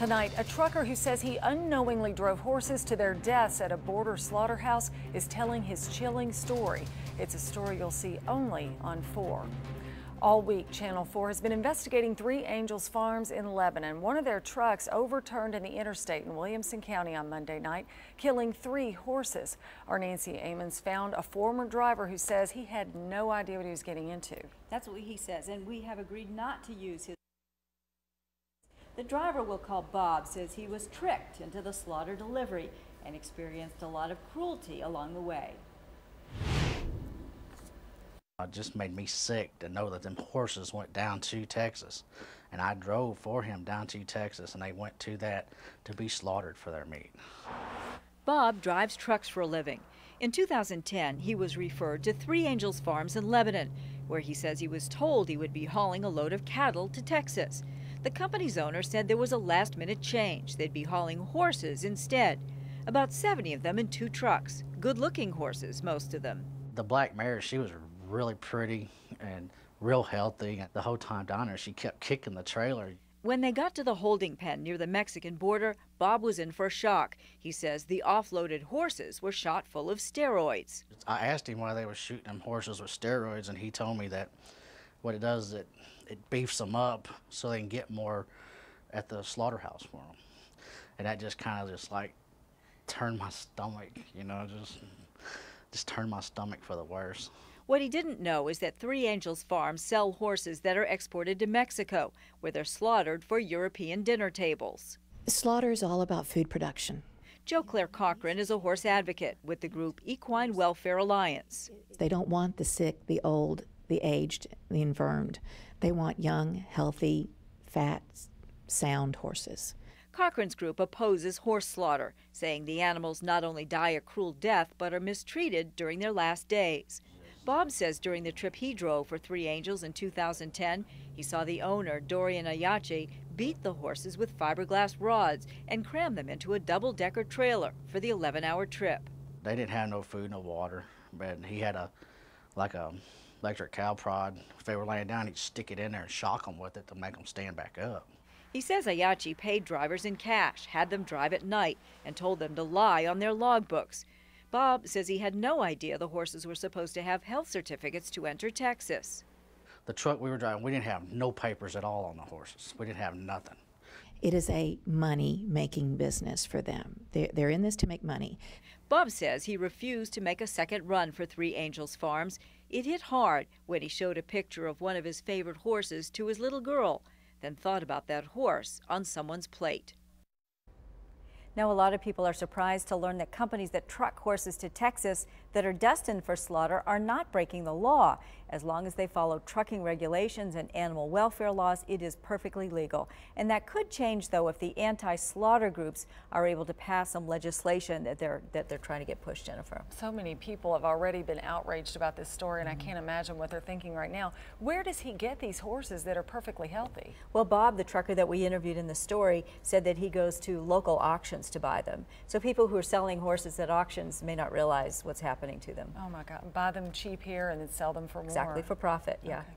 Tonight, a trucker who says he unknowingly drove horses to their deaths at a border slaughterhouse is telling his chilling story. It's a story you'll see only on 4. All week, Channel 4 has been investigating Three Angels farms in Lebanon. One of their trucks overturned in the interstate in Williamson County on Monday night, killing 3 horses. Our Nancy Amons found a former driver who says he had no idea what he was getting into. That's what he says, and we have agreed not to use his. The driver we'll call Bob says he was tricked into the slaughter delivery and experienced a lot of cruelty along the way. It just made me sick to know that them horses went down to Texas, and I drove for him down to Texas, and they went to that to be slaughtered for their meat. Bob drives trucks for a living. In 2010, he was referred to Three Angels Farms in Lebanon, where he says he was told he would be hauling a load of cattle to Texas. The company's owner said there was a last-minute change. They'd be hauling horses instead. About 70 of them in 2 trucks. Good-looking horses, most of them. The black mare, she was really pretty and real healthy. The whole time down there, she kept kicking the trailer. When they got to the holding pen near the Mexican border, Bob was in for a shock. He says the offloaded horses were shot full of steroids. I asked him why they were shooting them horses with steroids, and he told me that what it does is it beefs them up so they can get more at the slaughterhouse for them. And that just kind of just like turned my stomach, you know, just turned my stomach for the worse. What he didn't know is that Three Angels Farms sell horses that are exported to Mexico, where they're slaughtered for European dinner tables. Slaughter is all about food production. Jo Claire Cochran is a horse advocate with the group Equine Welfare Alliance. They don't want the sick, the old, the aged, the infirmed. They want young, healthy, fat, sound horses. Cochran's group opposes horse slaughter, saying the animals not only die a cruel death but are mistreated during their last days. Bob says during the trip he drove for Three Angels in 2010, he saw the owner, Dorian Ayache, beat the horses with fiberglass rods and cram them into a double-decker trailer for the 11-hour trip. They didn't have no food, no water, but he had a electric cow prod. If they were laying down, he'd stick it in there and shock them with it to make them stand back up. He says Ayache paid drivers in cash, had them drive at night, and told them to lie on their logbooks. Bob says he had no idea the horses were supposed to have health certificates to enter Texas. The truck we were driving, we didn't have no papers at all on the horses. We didn't have nothing. It is a money-making business for them. They're in this to make money. Bob says he refused to make a second run for Three Angels Farms. It hit hard when he showed a picture of one of his favorite horses to his little girl, then thought about that horse on someone's plate. Now, a lot of people are surprised to learn that companies that truck horses to Texas that are destined for slaughter are not breaking the law. As long as they follow trucking regulations and animal welfare laws, it is perfectly legal. And that could change, though, if the anti-slaughter groups are able to pass some legislation that they're trying to get pushed, Jennifer. So many people have already been outraged about this story, and I can't imagine what they're thinking right now. Where does he get these horses that are perfectly healthy? Well, Bob, the trucker that we interviewed in the story, said that he goes to local auctions to buy them. So people who are selling horses at auctions may not realize what's happening to them. Oh my God, buy them cheap here and then sell them for more. Exactly, for profit, yeah. Okay.